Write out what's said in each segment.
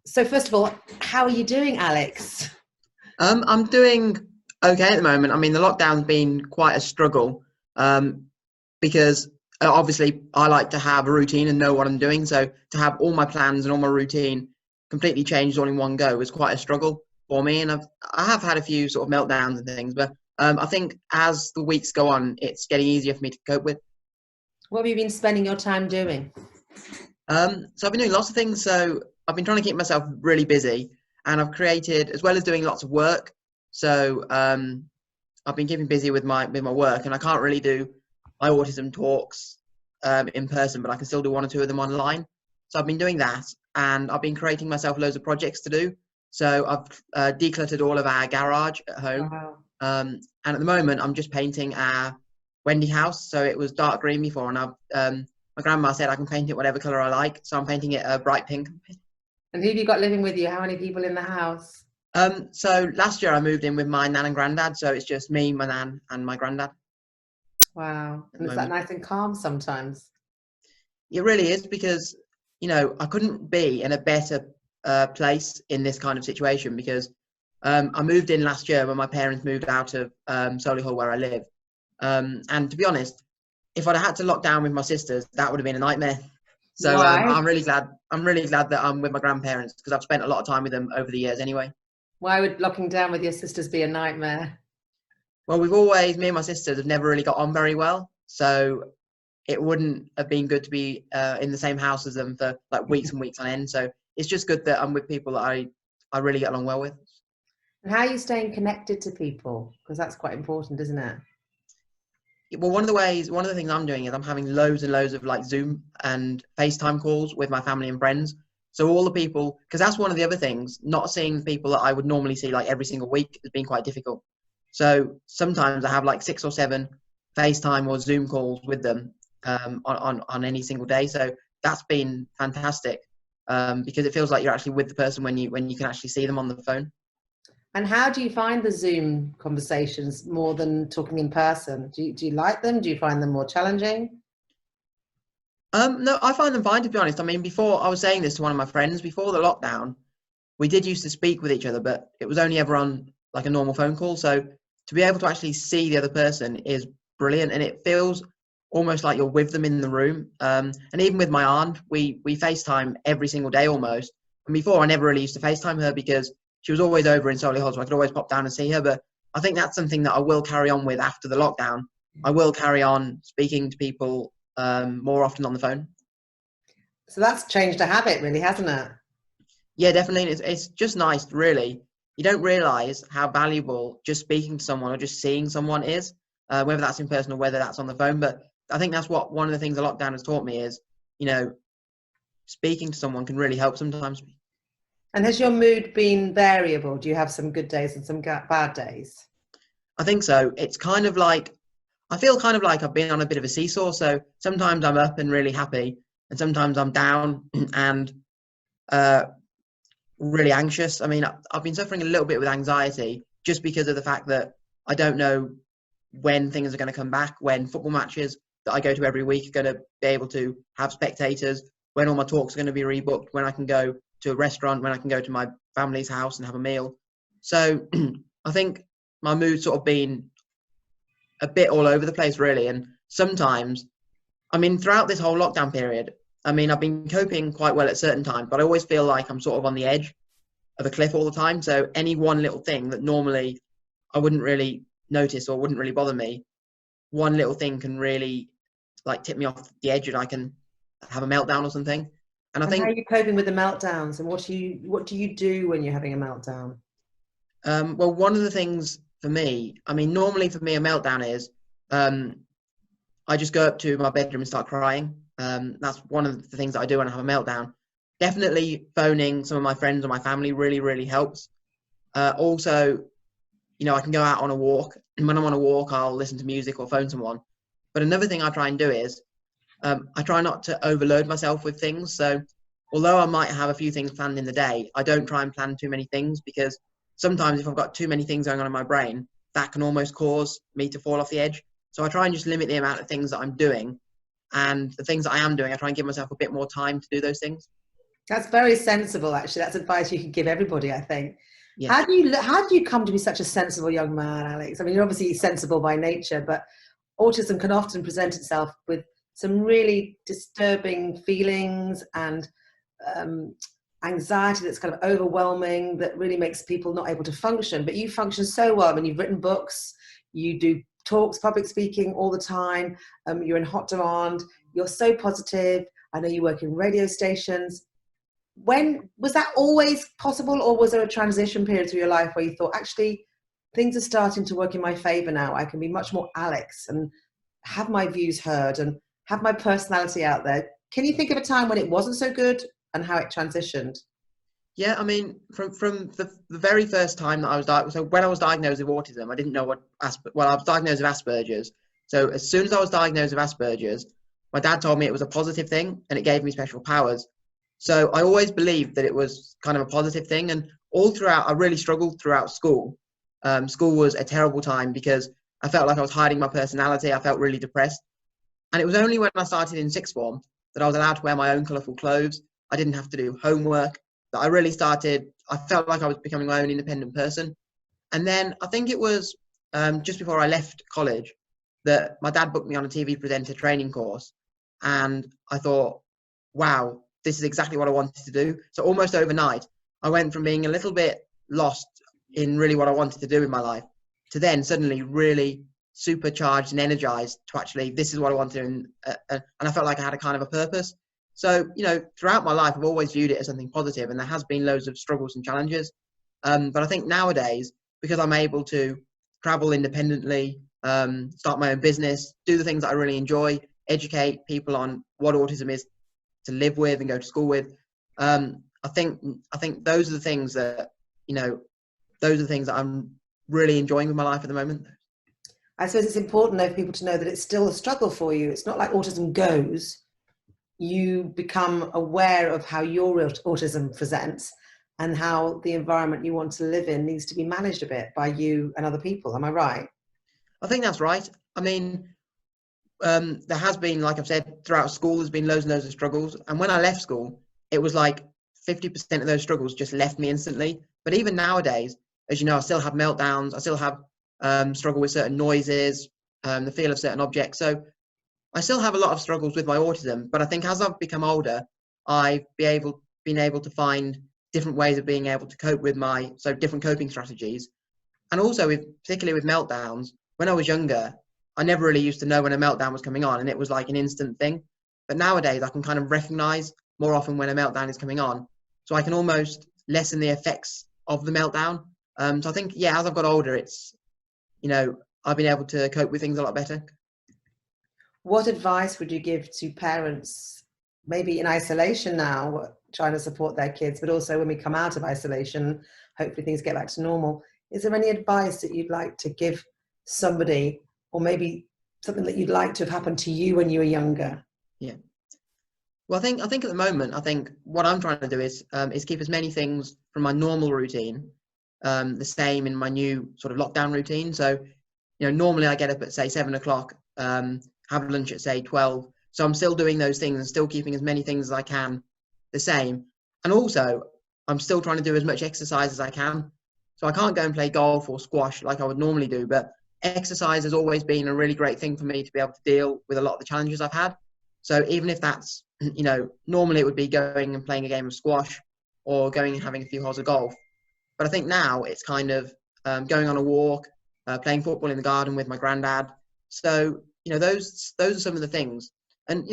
So first of all, how are you doing, Alex? I'm doing okay at the moment. I mean, the lockdown's been quite a struggle because obviously I like to have a routine and know what I'm doing. So to have all my plans and all my routine completely changed all in one go was quite a struggle for me. And I have had a few sort of meltdowns and things, but I think as the weeks go on, it's getting easier for me to cope with. What have you been spending your time doing? So I've been doing lots of things. So I've been trying to keep myself really busy, and I've created, as well as doing lots of work. So I've been keeping busy with my work, and I can't really do my autism talks in person, but I can still do one or two of them online. So I've been doing that, and I've been creating myself loads of projects to do. So I've decluttered all of our garage at home, Wow. and at the moment I'm just painting our Wendy house. So it was dark green before, and my grandma said I can paint it whatever color I like, so I'm painting it a bright pink. And who have you got living with you? How many people in the house? So last year I moved in with my nan and granddad, so it's just me, my nan, and my granddad Wow. at the And is that moment. nice and calm sometimes? It really is because, I couldn't be in a better place in this kind of situation because I moved in last year when my parents moved out of Solihull where I live. And to be honest, if I'd had to lock down with my sisters, that would have been a nightmare. So Why? I'm really glad. I'm really glad that I'm with my grandparents because I've spent a lot of time with them over the years anyway. Why would locking down with your sisters be a nightmare? Well, me and my sisters have never really got on very well. So it wouldn't have been good to be in the same house as them for like weeks and weeks on end. So it's just good that I'm with people that I really get along well with. And how are you staying connected to people? Because that's quite important, isn't it? Well, one of the things I'm doing is I'm having loads and loads of like Zoom and FaceTime calls with my family and friends. So all the people, because that's one of the other things, not seeing people that I would normally see like every single week has been quite difficult. So sometimes I have like 6 or 7 FaceTime or Zoom calls with them on any single day. So that's been fantastic because it feels like you're actually with the person when you can actually see them on the phone. And how do you find the Zoom conversations more than talking in person? Do you like them? Do you find them more challenging? No, I find them fine to be honest. I mean, before I was saying this to one of my friends before the lockdown, we did used to speak with each other, but it was only ever on like a normal phone call. So to be able to actually see the other person is brilliant, and it feels almost like you're with them in the room. And even with my aunt, we FaceTime every single day almost. And before, I never really used to FaceTime her because she was always over in Solihull, so I could always pop down and see her. But I think that's something that I will carry on with after the lockdown. I will carry on speaking to people more often on the phone. So that's changed a habit, really, hasn't it? Yeah, definitely. It's just nice, really. You don't realize how valuable just speaking to someone or just seeing someone is, whether that's in person or whether that's on the phone. But I think that's what one of the things the lockdown has taught me is, you know, speaking to someone can really help sometimes. And has your mood been variable? Do you have some good days and some bad days? I think so. It's kind of like, I feel kind of like I've been on a bit of a seesaw. So sometimes I'm up and really happy, and sometimes I'm down and uh, really anxious. I mean, I've been suffering a little bit with anxiety just because of the fact that I don't know when things are going to come back, when football matches that I go to every week are going to be able to have spectators, when all my talks are going to be rebooked, when I can go to a restaurant, when I can go to my family's house and have a meal. So I think my mood's sort of been a bit all over the place, really. And sometimes, I mean, throughout this whole lockdown period, I mean, I've been coping quite well at certain times, but I always feel like I'm sort of on the edge of a cliff all the time. So any one little thing that normally I wouldn't really notice or wouldn't really bother me, one little thing can really like tip me off the edge and I can have a meltdown or something. And I And how are think, you coping with the meltdowns? And what do you do when you're having a meltdown? well, one of the things for me, I mean, normally for me, a meltdown is um, I just go up to my bedroom and start crying. That's one of the things that I do when I have a meltdown. Definitely phoning some of my friends or my family really, really helps. Also, I can go out on a walk, and when I'm on a walk, I'll listen to music or phone someone. But another thing I try and do is I try not to overload myself with things. So although I might have a few things planned in the day, I don't try and plan too many things because sometimes if I've got too many things going on in my brain, that can almost cause me to fall off the edge. So I try and just limit the amount of things that I'm doing, and the things that I am doing, I try and give myself a bit more time to do those things. That's very sensible, actually. That's advice you could give everybody, I think. Yeah. How do you come to be such a sensible young man, Alex? I mean, you're obviously sensible by nature, but autism can often present itself with some really disturbing feelings and um, anxiety that's kind of overwhelming, that really makes people not able to function. But you function so well. I mean, you've written books, you do talks, public speaking all the time. You're in hot demand. You're so positive. I know you work in radio stations. When was that always possible, or was there a transition period through your life where you thought, actually, things are starting to work in my favor now? I can be much more Alex and have my views heard and have my personality out there. Can you think of a time when it wasn't so good and how it transitioned? Yeah, I mean, from the very first time that I was diagnosed, so when I was diagnosed with autism, I didn't know well, I was diagnosed with Asperger's. So as soon as I was diagnosed with Asperger's, my dad told me it was a positive thing and it gave me special powers. So I always believed that it was kind of a positive thing. And all throughout, I really struggled throughout school. School was a terrible time because I felt like I was hiding my personality. I felt really depressed. And it was only when I started in sixth form that I was allowed to wear my own colourful clothes. I didn't have to do homework. That I really started, I felt like I was becoming my own independent person. And then I think it was just before I left college that my dad booked me on a TV presenter training course. And I thought, wow, this is exactly what I wanted to do. So almost overnight, I went from being a little bit lost in really what I wanted to do in my life to then suddenly really supercharged and energized to actually, this is what I want to do. And I felt like I had a kind of a purpose. So, throughout my life, I've always viewed it as something positive, and there has been loads of struggles and challenges. But I think nowadays, because I'm able to travel independently, start my own business, do the things that I really enjoy, educate people on what autism is to live with and go to school with. I think those are the things that, those are the things that I'm really enjoying with my life at the moment. I suppose it's important though for people to know that it's still a struggle for you. It's not like autism goes. You become aware of how your autism presents and how the environment you want to live in needs to be managed a bit by you and other people. Am I right? I think that's right. I mean, there has been, like I've said, throughout school, there's been loads and loads of struggles. And when I left school, it was like 50% of those struggles just left me instantly. But even nowadays, as you know, I still have meltdowns. I still have struggle with certain noises, the feel of certain objects. So I still have a lot of struggles with my autism. But I think as I've become older, I've been able to find different ways of being able to cope with different coping strategies. And also, particularly with meltdowns, when I was younger, I never really used to know when a meltdown was coming on, and it was like an instant thing. But nowadays, I can kind of recognize more often when a meltdown is coming on, so I can almost lessen the effects of the meltdown. So I think, yeah, as I've got older, it's, I've been able to cope with things a lot better. What advice would you give to parents, maybe in isolation now, trying to support their kids, but also when we come out of isolation, hopefully things get back to normal? Is there any advice that you'd like to give somebody, or maybe something that you'd like to have happened to you when you were younger? Yeah. Well, I think at the moment, I think what I'm trying to do is keep as many things from my normal routine the same in my new sort of lockdown routine. So, normally I get up at say 7 o'clock, have lunch at say 12. So I'm still doing those things and still keeping as many things as I can the same. And also, I'm still trying to do as much exercise as I can. So I can't go and play golf or squash like I would normally do, but exercise has always been a really great thing for me to be able to deal with a lot of the challenges I've had. So even if that's, normally it would be going and playing a game of squash or going and having a few holes of golf. But I think now it's kind of going on a walk, playing football in the garden with my granddad. So, those are some of the things. And,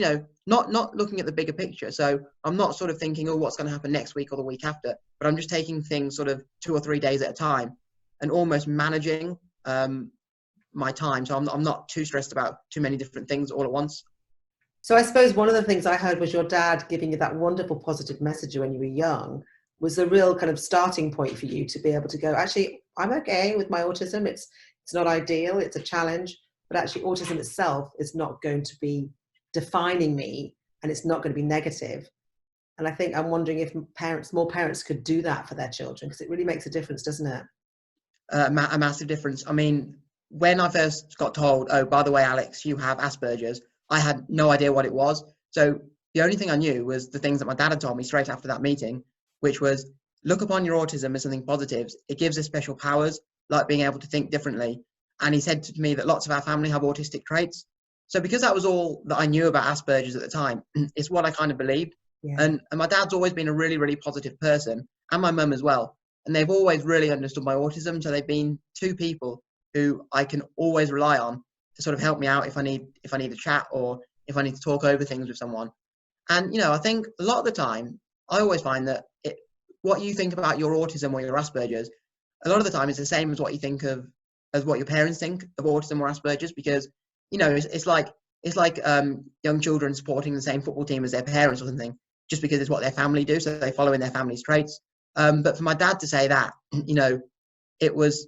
not looking at the bigger picture. So I'm not sort of thinking, oh, what's going to happen next week or the week after, but I'm just taking things sort of 2 or 3 days at a time and almost managing my time. So I'm not too stressed about too many different things all at once. So I suppose one of the things I heard was your dad giving you that wonderful positive message when you were young was the real kind of starting point for you to be able to go, actually, I'm okay with my autism. It's not ideal. It's a challenge, but actually autism itself is not going to be defining me, and it's not going to be negative. And I think I'm wondering if more parents could do that for their children, because it really makes a difference, doesn't it? A massive difference. I mean, when I first got told, oh, by the way, Alex, you have Asperger's, I had no idea what it was. So the only thing I knew was the things that my dad had told me straight after that meeting, which was look upon your autism as something positive. It gives us special powers, like being able to think differently. And he said to me that lots of our family have autistic traits. So because that was all that I knew about Asperger's at the time, it's what I kind of believed. Yeah. And my dad's always been a really, really positive person, and my mum as well. And they've always really understood my autism. So they've been two people who I can always rely on to sort of help me out if I need a chat or if I need to talk over things with someone. And, I think a lot of the time, I always find that what you think about your autism or your Asperger's, a lot of the time is the same as what you think of, as what your parents think of autism or Asperger's, because, it's like young children supporting the same football team as their parents or something, just because it's what their family do. So they follow in their family's traits. But for my dad to say that, it was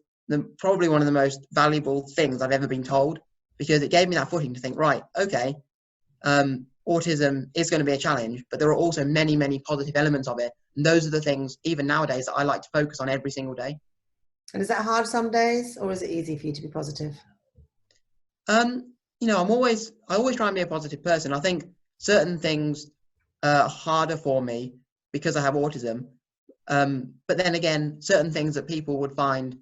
probably one of the most valuable things I've ever been told, because it gave me that footing to think, right, okay, autism is going to be a challenge, but there are also many, many positive elements of it. And those are the things, even nowadays, that I like to focus on every single day. And is that hard some days, or is it easy for you to be positive? I always try and be a positive person. I think certain things are harder for me because I have autism. But then again, certain things that people would find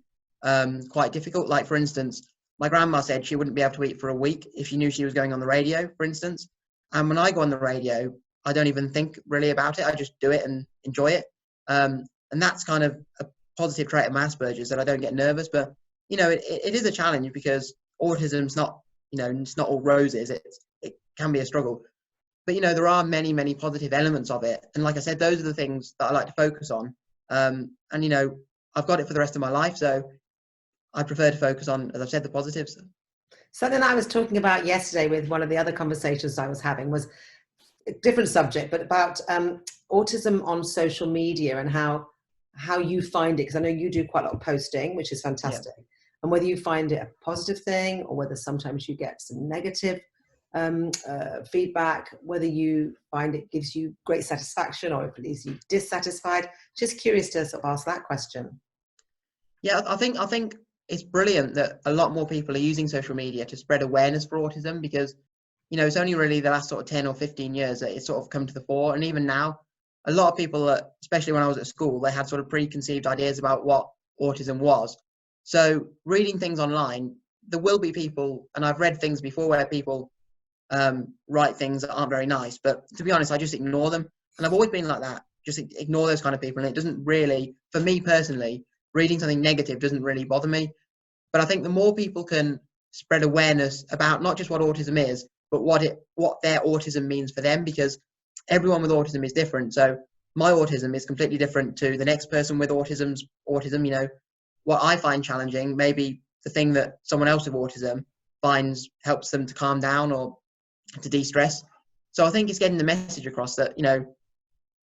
quite difficult, like for instance, my grandma said she wouldn't be able to eat for a week if she knew she was going on the radio, for instance. And when I go on the radio, I don't even think really about it. I just do it and enjoy it. And that's kind of a positive trait of my Asperger's, that I don't get nervous. But, it is a challenge, because autism's not, it's not all roses. It can be a struggle. But, there are many, many positive elements of it. And like I said, those are the things that I like to focus on. And, I've got it for the rest of my life. So I prefer to focus on, as I've said, the positives. Something I was talking about yesterday with one of the other conversations I was having was a different subject, but about autism on social media and how you find it. Because I know you do quite a lot of posting, which is fantastic. Yeah. And whether you find it a positive thing or whether sometimes you get some negative feedback, whether you find it gives you great satisfaction or if it leaves you dissatisfied. Just curious to sort of ask that question. Yeah, I think it's brilliant that a lot more people are using social media to spread awareness for autism, because, it's only really the last sort of 10 or 15 years that it's sort of come to the fore. And even now, a lot of people, especially when I was at school, they had sort of preconceived ideas about what autism was. So reading things online, there will be people, and I've read things before where people write things that aren't very nice, but to be honest, I just ignore them. And I've always been like that, just ignore those kind of people. And it doesn't really, for me personally, reading something negative doesn't really bother me. But I think the more people can spread awareness about not just what autism is, but what their autism means for them, because everyone with autism is different. So my autism is completely different to the next person with autism's autism. What I find challenging, maybe the thing that someone else with autism finds helps them to calm down or to de-stress. So I think it's getting the message across that,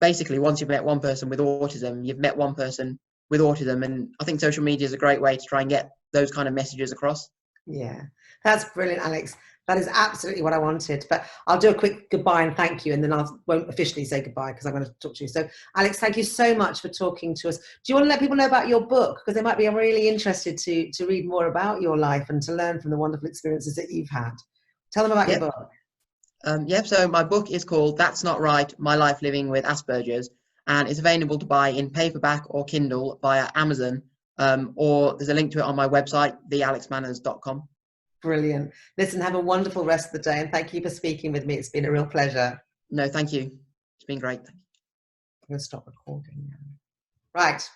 basically once you've met one person with autism, you've met one person with autism. And I think social media is a great way to try and get those kind of messages across. Yeah, that's brilliant, Alex. That is absolutely what I wanted. But I'll do a quick goodbye and thank you, and then I won't officially say goodbye because I'm going to talk to you. So, Alex, thank you so much for talking to us. Do you want to let people know about your book? Because they might be really interested to read more about your life and to learn from the wonderful experiences that you've had. Tell them about your book. So my book is called That's Not Right, My Life Living with Asperger's, and it's available to buy in paperback or Kindle via Amazon, or there's a link to it on my website, thealexmanners.com. Brilliant. Listen, have a wonderful rest of the day, and thank you for speaking with me. It's been a real pleasure. No, thank you. It's been great. I'm going to stop recording now. Right.